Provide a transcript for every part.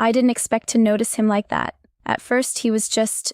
I didn't expect to notice him like that. At first, he was just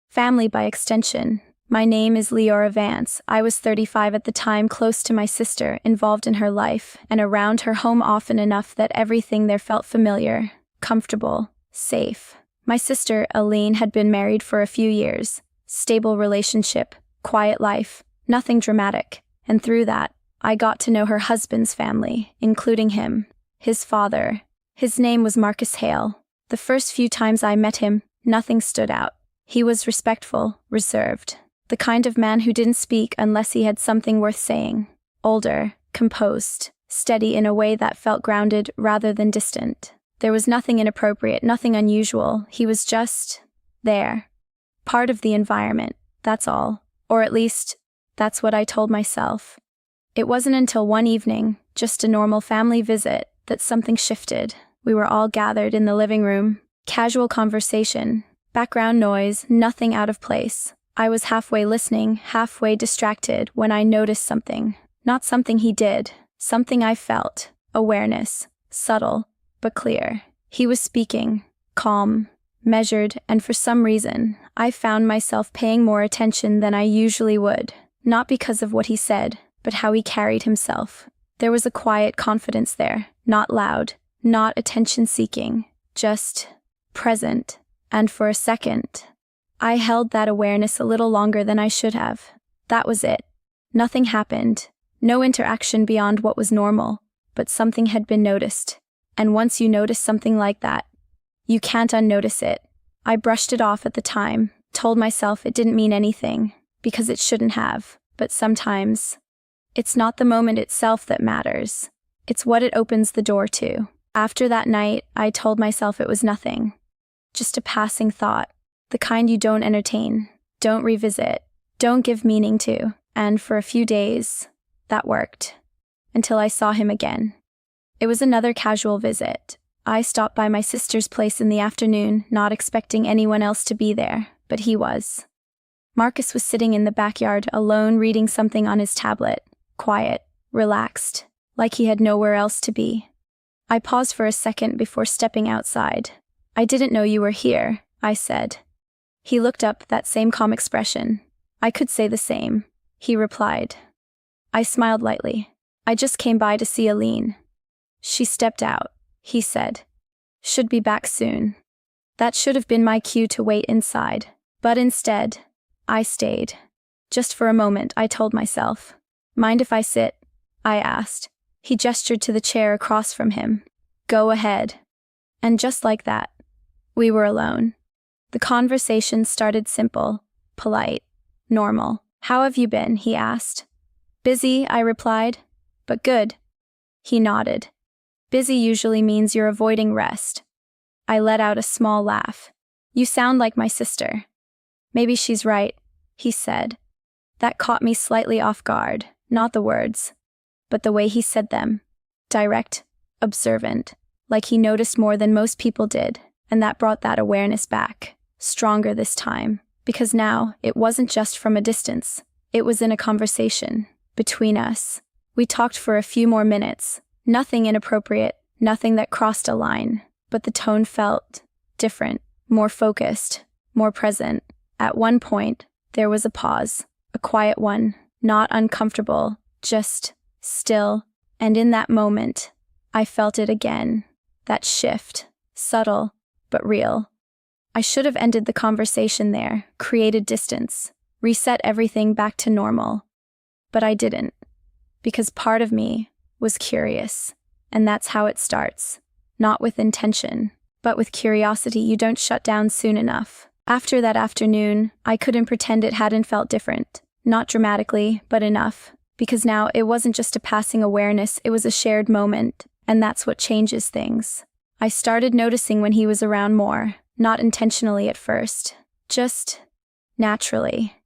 family by extension. My name is Leora Vance. I was 35 at the time, close to my sister, involved in her life, and around her home often enough that everything there felt familiar, comfortable, safe. My sister, Aline, had been married for a few years. Stable relationship, quiet life, nothing dramatic. And through that, I got to know her husband's family, including him, his father. His name was Marcus Hale. The first few times I met him, nothing stood out. He was respectful, reserved. The kind of man who didn't speak unless he had something worth saying. Older, composed, steady in a way that felt grounded rather than distant. There was nothing inappropriate, nothing unusual. He was just there. Part of the environment, that's all. Or at least, that's what I told myself. It wasn't until one evening, just a normal family visit, that something shifted. We were all gathered in the living room. Casual conversation, background noise, nothing out of place. I was halfway listening, halfway distracted when I noticed something. Not something he did, something I felt. Awareness, subtle, but clear. He was speaking, calm, measured, and for some reason, I found myself paying more attention than I usually would. Not because of what he said, but how he carried himself. There was a quiet confidence there, not loud, not attention-seeking, just present. And for a second, I held that awareness a little longer than I should have. That was it. Nothing happened. No interaction beyond what was normal, but something had been noticed. And once you notice something like that, you can't unnotice it. I brushed it off at the time, told myself it didn't mean anything, because it shouldn't have. But sometimes, it's not the moment itself that matters. It's what it opens the door to. After that night, I told myself it was nothing. Just a passing thought. The kind you don't entertain, don't revisit, don't give meaning to. And for a few days, that worked. Until I saw him again. It was another casual visit. I stopped by my sister's place in the afternoon, not expecting anyone else to be there, but he was. Marcus was sitting in the backyard, alone, reading something on his tablet. Quiet, relaxed, like he had nowhere else to be. I paused for a second before stepping outside. "I didn't know you were here," I said. He looked up, that same calm expression. "I could say the same," he replied. I smiled lightly. "I just came by to see Aline." "She stepped out," he said. "Should be back soon." That should have been my cue to wait inside. But instead, I stayed. Just for a moment, I told myself. "Mind if I sit?" I asked. He gestured to the chair across from him. "Go ahead." And just like that, we were alone. The conversation started simple, polite, normal. "How have you been?" he asked. "Busy," I replied. "But good." He nodded. "Busy usually means you're avoiding rest." I let out a small laugh. "You sound like my sister." "Maybe she's right," he said. That caught me slightly off guard, not the words, but the way he said them. Direct, observant, like he noticed more than most people did, and that brought that awareness back, stronger this time, because now it wasn't just from a distance, it was in a conversation, between us. We talked for a few more minutes, nothing inappropriate, nothing that crossed a line, but the tone felt different, more focused, more present. At one point, there was a pause, a quiet one, not uncomfortable, just still, and in that moment, I felt it again, that shift, subtle, but real. I should have ended the conversation there, created distance, reset everything back to normal. But I didn't, because part of me was curious, and that's how it starts, not with intention, but with curiosity you don't shut down soon enough. After that afternoon, I couldn't pretend it hadn't felt different, not dramatically, but enough, because now it wasn't just a passing awareness, it was a shared moment, and that's what changes things. I started noticing when he was around more, not intentionally at first, just naturally.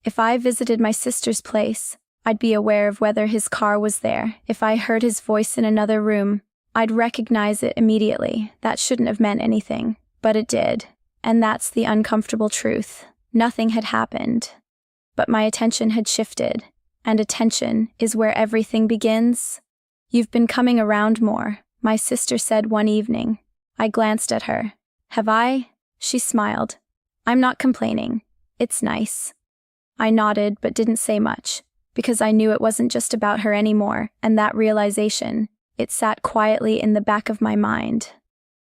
If I visited my sister's place, I'd be aware of whether his car was there. If I heard his voice in another room, I'd recognize it immediately. That shouldn't have meant anything, but it did. And that's the uncomfortable truth. Nothing had happened, but my attention had shifted, and attention is where everything begins. "You've been coming around more," my sister said one evening. I glanced at her. Have I? She smiled. I'm not complaining. It's nice. I nodded but didn't say much, because I knew it wasn't just about her anymore, and that realization, it sat quietly in the back of my mind.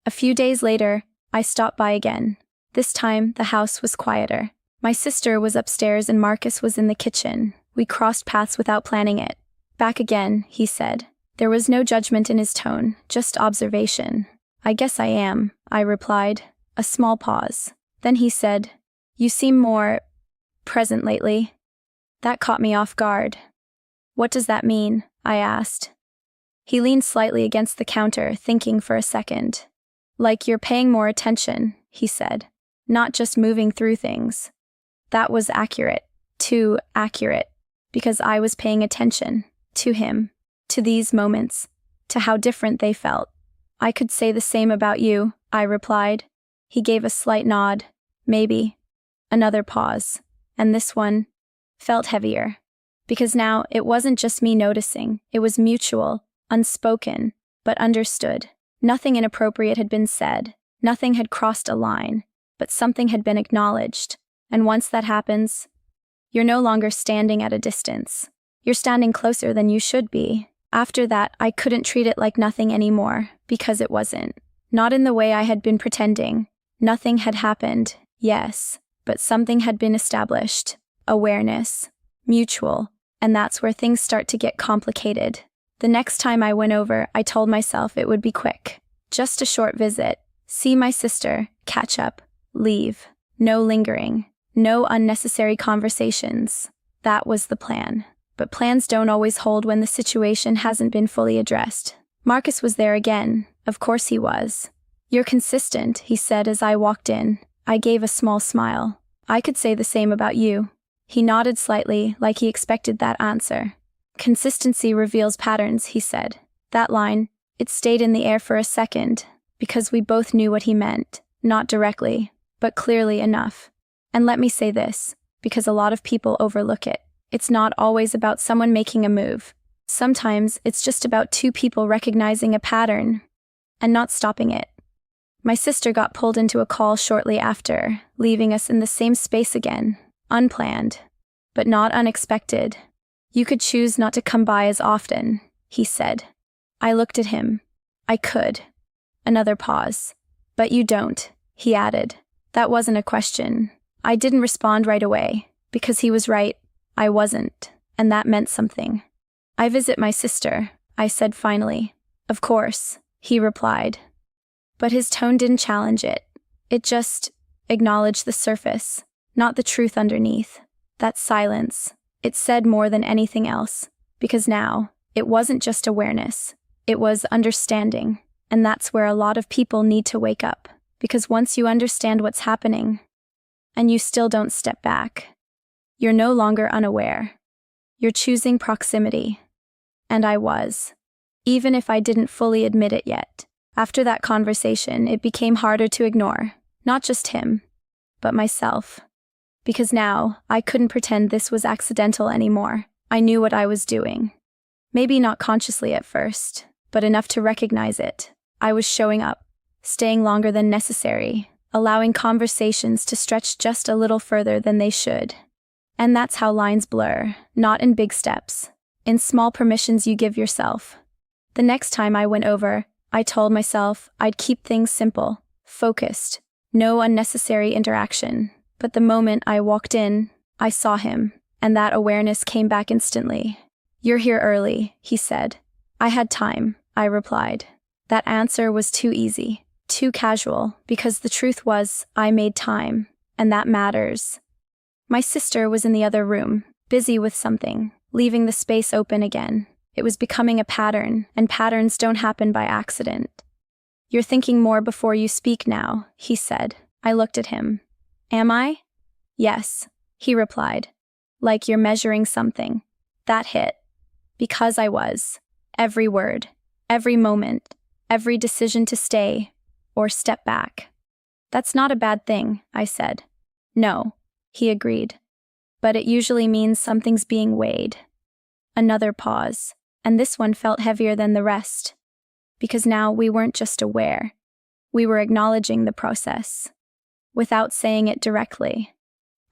A few days later, I stopped by again. This time, the house was quieter. My sister was upstairs and Marcus was in the kitchen. We crossed paths without planning it. Back again, he said. There was no judgment in his tone, just observation. I guess I am, I replied. A small pause. Then he said, You seem more present lately. That caught me off guard. What does that mean? I asked. He leaned slightly against the counter, thinking for a second. Like you're paying more attention, he said. Not just moving through things. That was accurate. Too accurate. Because I was paying attention. To him. To these moments. To how different they felt. I could say the same about you, I replied. He gave a slight nod. Maybe. Another pause. And this one felt heavier. Because now it wasn't just me noticing. It was mutual, unspoken, but understood. Nothing inappropriate had been said. Nothing had crossed a line. But something had been acknowledged. And once that happens, you're no longer standing at a distance. You're standing closer than you should be. After that, I couldn't treat it like nothing anymore, because it wasn't. Not in the way I had been pretending. Nothing had happened, yes, but something had been established. Awareness. Mutual. And that's where things start to get complicated. The next time I went over, I told myself it would be quick. Just a short visit. See my sister, catch up, leave. No lingering. No unnecessary conversations. That was the plan. But plans don't always hold when the situation hasn't been fully addressed. Marcus was there again. Of course he was. You're consistent, he said as I walked in. I gave a small smile. I could say the same about you. He nodded slightly, like he expected that answer. Consistency reveals patterns, he said. That line, it stayed in the air for a second, because we both knew what he meant. Not directly, but clearly enough. And let me say this, because a lot of people overlook it. It's not always about someone making a move. Sometimes it's just about two people recognizing a pattern and not stopping it. My sister got pulled into a call shortly after, leaving us in the same space again. Unplanned, but not unexpected. You could choose not to come by as often, he said. I looked at him. I could. Another pause. But you don't, he added. That wasn't a question. I didn't respond right away, because he was right. I wasn't, and that meant something. I visit my sister, I said finally. Of course, he replied. But his tone didn't challenge it. It just acknowledged the surface, not the truth underneath. That silence, it said more than anything else, because now, it wasn't just awareness. It was understanding, and that's where a lot of people need to wake up, because once you understand what's happening, and you still don't step back, you're no longer unaware. You're choosing proximity. And I was. Even if I didn't fully admit it yet. After that conversation, it became harder to ignore. Not just him, but myself. Because now, I couldn't pretend this was accidental anymore. I knew what I was doing. Maybe not consciously at first, but enough to recognize it. I was showing up, staying longer than necessary, allowing conversations to stretch just a little further than they should. And that's how lines blur, not in big steps, in small permissions you give yourself. The next time I went over, I told myself I'd keep things simple, focused, no unnecessary interaction. But the moment I walked in, I saw him, and that awareness came back instantly. You're here early, he said. I had time, I replied. That answer was too easy, too casual, because the truth was, I made time, and that matters. My sister was in the other room, busy with something, leaving the space open again. It was becoming a pattern, and patterns don't happen by accident. You're thinking more before you speak now, he said. I looked at him. Am I? Yes, he replied. Like you're measuring something. That hit. Because I was. Every word, every moment, every decision to stay or step back. That's not a bad thing, I said. No. He agreed. But it usually means something's being weighed. Another pause, and this one felt heavier than the rest. Because now we weren't just aware. We were acknowledging the process, without saying it directly.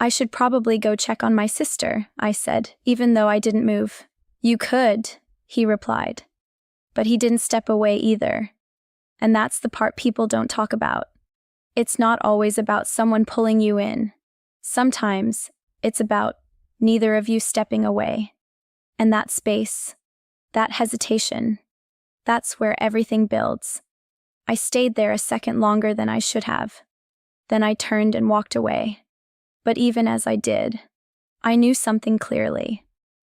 I should probably go check on my sister, I said, even though I didn't move. You could, he replied. But he didn't step away either. And that's the part people don't talk about. It's not always about someone pulling you in. Sometimes it's about neither of you stepping away. And that space, that hesitation, that's where everything builds. I stayed there a second longer than I should have. Then I turned and walked away. But even as I did, I knew something clearly.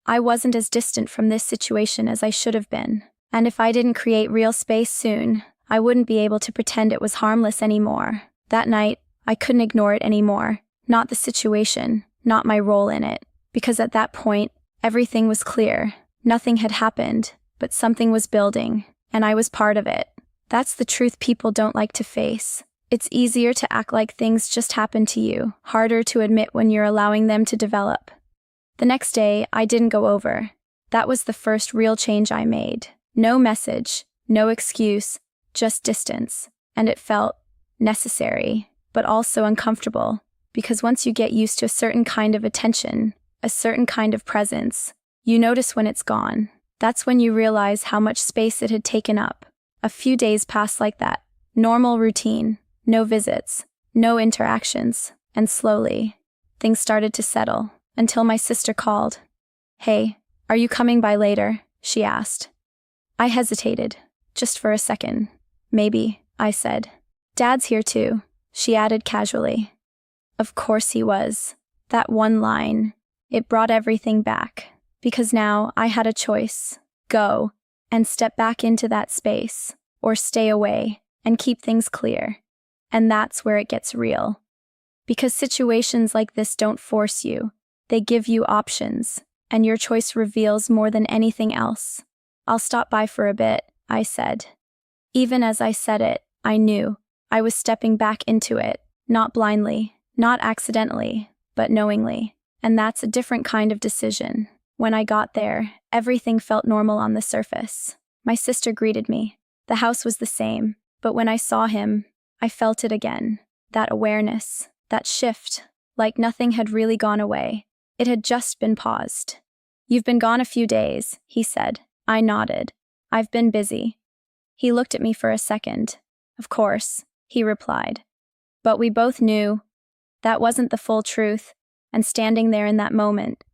I wasn't as distant from this situation as I should have been. And if I didn't create real space soon, I wouldn't be able to pretend it was harmless anymore. That night, I couldn't ignore it anymore. Not the situation, not my role in it. Because at that point, everything was clear. Nothing had happened, but something was building, and I was part of it. That's the truth people don't like to face. It's easier to act like things just happen to you, harder to admit when you're allowing them to develop. The next day, I didn't go over. That was the first real change I made. No message, no excuse, just distance. And it felt necessary, but also uncomfortable, because once you get used to a certain kind of attention, a certain kind of presence, you notice when it's gone. That's when you realize how much space it had taken up. A few days passed like that. Normal routine. No visits, no interactions, and slowly, things started to settle, until my sister called. Hey, are you coming by later? She asked. I hesitated, just for a second. Maybe, I said. Dad's here too, she added casually. Of course he was. That one line, it brought everything back, because now I had a choice. Go, and step back into that space, or stay away, and keep things clear. And that's where it gets real. Because situations like this don't force you, they give you options, and your choice reveals more than anything else. I'll stop by for a bit, I said. Even as I said it, I knew I was stepping back into it, not blindly, not accidentally, but knowingly. And that's a different kind of decision. When I got there, everything felt normal on the surface. My sister greeted me. The house was the same, but when I saw him, I felt it again, that awareness, that shift, like nothing had really gone away. It had just been paused. You've been gone a few days, he said. I nodded. I've been busy. He looked at me for a second. Of course, he replied. But we both knew that wasn't the full truth, and standing there in that moment,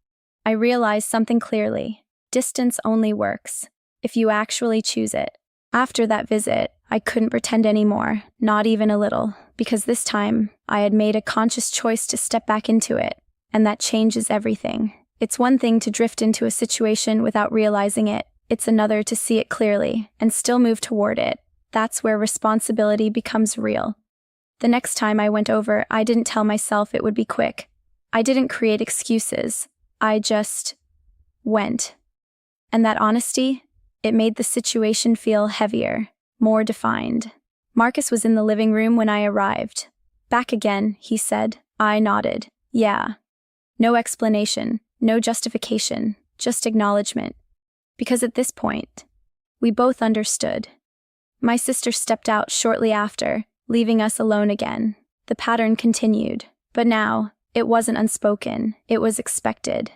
I realized something clearly. Distance only works if you actually choose it. After that visit, I couldn't pretend anymore, not even a little, because this time I had made a conscious choice to step back into it, and that changes everything. It's one thing to drift into a situation without realizing it. It's another to see it clearly and still move toward it. That's where responsibility becomes real. The next time I went over, I didn't tell myself it would be quick. I didn't create excuses. I just went. And that honesty, it made the situation feel heavier, more defined. Marcus was in the living room when I arrived. Back again, he said. I nodded. Yeah. No explanation, no justification, just acknowledgement. Because at this point, we both understood. My sister stepped out shortly after, leaving us alone again. The pattern continued, but now, it wasn't unspoken, it was expected.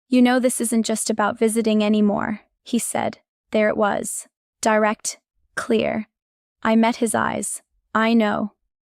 You know this isn't just about visiting anymore, he said. There it was. Direct, clear. I met his eyes. I know.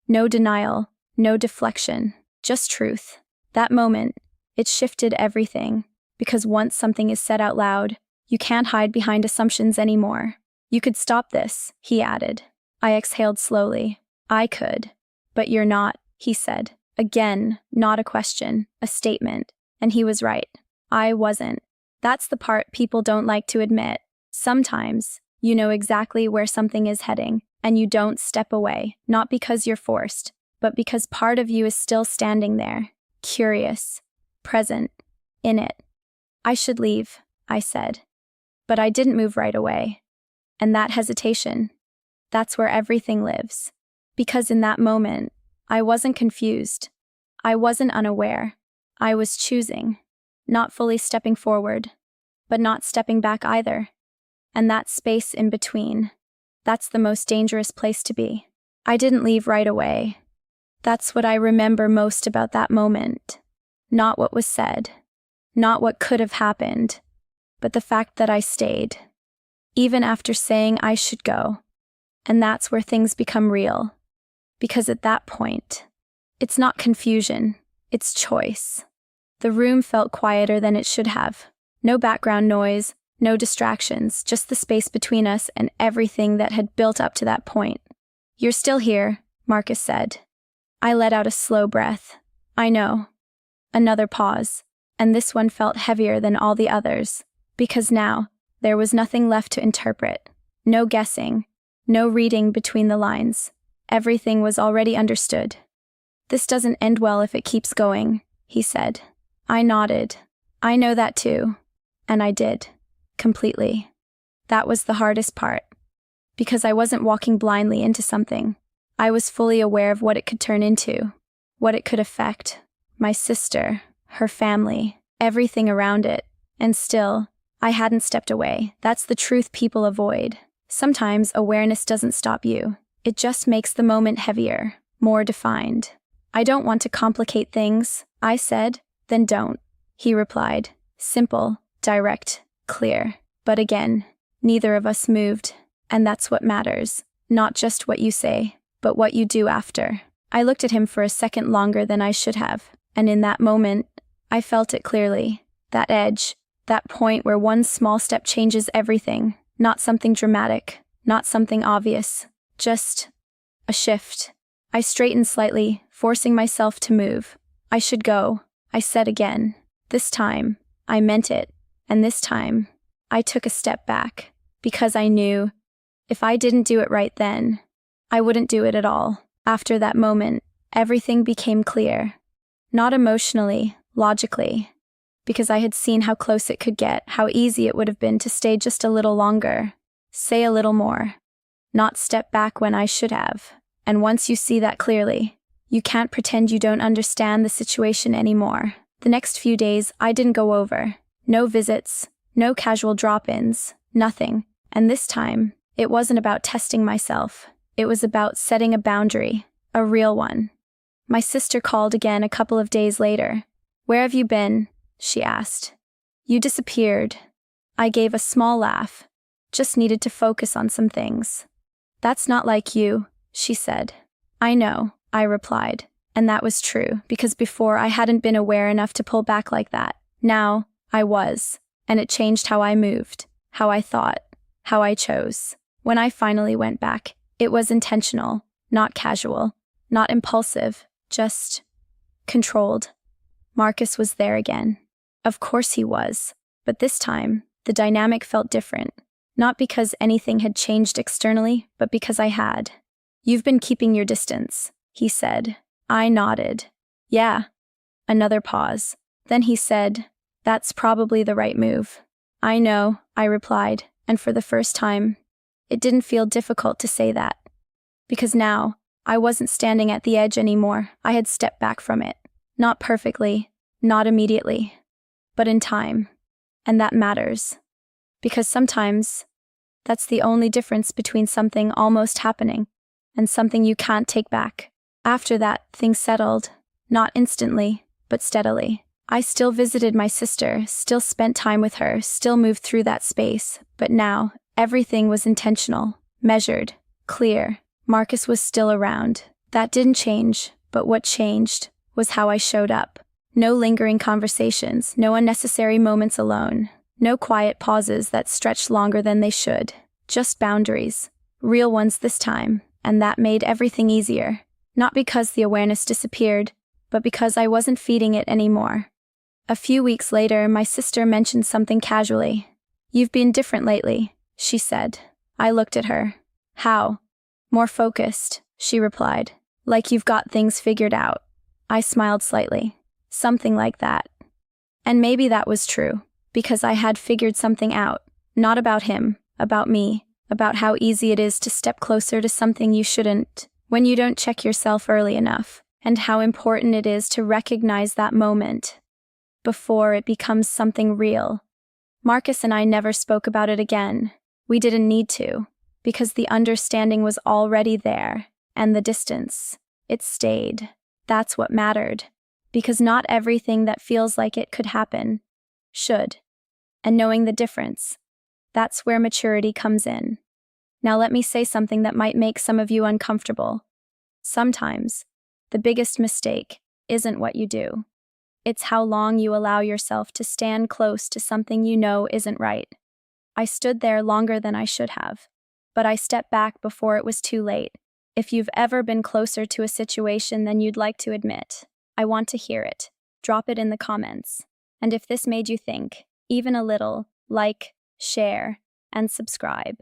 No denial, no deflection, just truth. That moment, it shifted everything, because once something is said out loud, you can't hide behind assumptions anymore. You could stop this, he added. I exhaled slowly. I could. But you're not, he said. Again, not a question, a statement. And he was right. I wasn't. That's the part people don't like to admit. Sometimes, you know exactly where something is heading, and you don't step away, not because you're forced, but because part of you is still standing there, curious, present, in it. I should leave, I said. But I didn't move right away. And that hesitation, that's where everything lives. Because in that moment, I wasn't confused. I wasn't unaware. I was choosing, not fully stepping forward, but not stepping back either. And that space in between, that's the most dangerous place to be. I didn't leave right away. That's what I remember most about that moment. Not what was said, not what could have happened, but the fact that I stayed, even after saying I should go. And that's where things become real. Because at that point, it's not confusion, it's choice. The room felt quieter than it should have. No background noise, no distractions, just the space between us and everything that had built up to that point. "You're still here," Marcus said. I let out a slow breath. "I know." Another pause, and this one felt heavier than all the others, because now there was nothing left to interpret. No guessing, no reading between the lines. Everything was already understood. "This doesn't end well if it keeps going," he said. I nodded. "I know that too." And I did. Completely. That was the hardest part. Because I wasn't walking blindly into something. I was fully aware of what it could turn into, what it could affect. My sister, her family, everything around it. And still, I hadn't stepped away. That's the truth people avoid. Sometimes awareness doesn't stop you. It just makes the moment heavier, more defined. "I don't want to complicate things," I said. "Then don't," he replied. Simple, direct, clear. But again, neither of us moved. And that's what matters. Not just what you say, but what you do after. I looked at him for a second longer than I should have. And in that moment, I felt it clearly. That edge, that point where one small step changes everything. Not something dramatic, not something obvious. Just a shift. I straightened slightly, forcing myself to move. "I should go," I said again. This time, I meant it. And this time, I took a step back. Because I knew, if I didn't do it right then, I wouldn't do it at all. After that moment, everything became clear. Not emotionally, logically. Because I had seen how close it could get, how easy it would have been to stay just a little longer. Say a little more. Not step back when I should have. And once you see that clearly, you can't pretend you don't understand the situation anymore. The next few days, I didn't go over. No visits, no casual drop-ins, nothing. And this time, it wasn't about testing myself. It was about setting a boundary, a real one. My sister called again a couple of days later. "Where have you been?" she asked. "You disappeared." I gave a small laugh. Just needed to focus on some things. "That's not like you," she said. "I know," I replied. And that was true, because before I hadn't been aware enough to pull back like that. Now, I was. And it changed how I moved, how I thought, how I chose. When I finally went back, it was intentional, not casual, not impulsive, just controlled. Marcus was there again. Of course he was. But this time, the dynamic felt different. Not because anything had changed externally, but because I had. "You've been keeping your distance," he said. I nodded. "Yeah." Another pause. Then he said, "That's probably the right move." "I know," I replied, and for the first time, it didn't feel difficult to say that. Because now, I wasn't standing at the edge anymore. I had stepped back from it. Not perfectly, not immediately, but in time. And that matters. Because sometimes, that's the only difference between something almost happening and something you can't take back. After that, things settled. Not instantly, but steadily. I still visited my sister, still spent time with her, still moved through that space. But now, everything was intentional, measured, clear. Marcus was still around. That didn't change, but what changed was how I showed up. No lingering conversations, no unnecessary moments alone. No quiet pauses that stretched longer than they should. Just boundaries. Real ones this time. And that made everything easier. Not because the awareness disappeared, but because I wasn't feeding it anymore. A few weeks later, my sister mentioned something casually. "You've been different lately," she said. I looked at her. "How?" "More focused," she replied. "Like you've got things figured out." I smiled slightly. Something like that. And maybe that was true, because I had figured something out. Not about him, about me, about how easy it is to step closer to something you shouldn't, when you don't check yourself early enough, and how important it is to recognize that moment before it becomes something real. Marcus and I never spoke about it again. We didn't need to, because the understanding was already there. And the distance, it stayed. That's what mattered. Because not everything that feels like it could happen should. And knowing the difference, that's where maturity comes in. Now let me say something that might make some of you uncomfortable. Sometimes, the biggest mistake isn't what you do. It's how long you allow yourself to stand close to something you know isn't right. I stood there longer than I should have, but I stepped back before it was too late. If you've ever been closer to a situation than you'd like to admit, I want to hear it. Drop it in the comments. And if this made you think, even a little, like, share, and subscribe.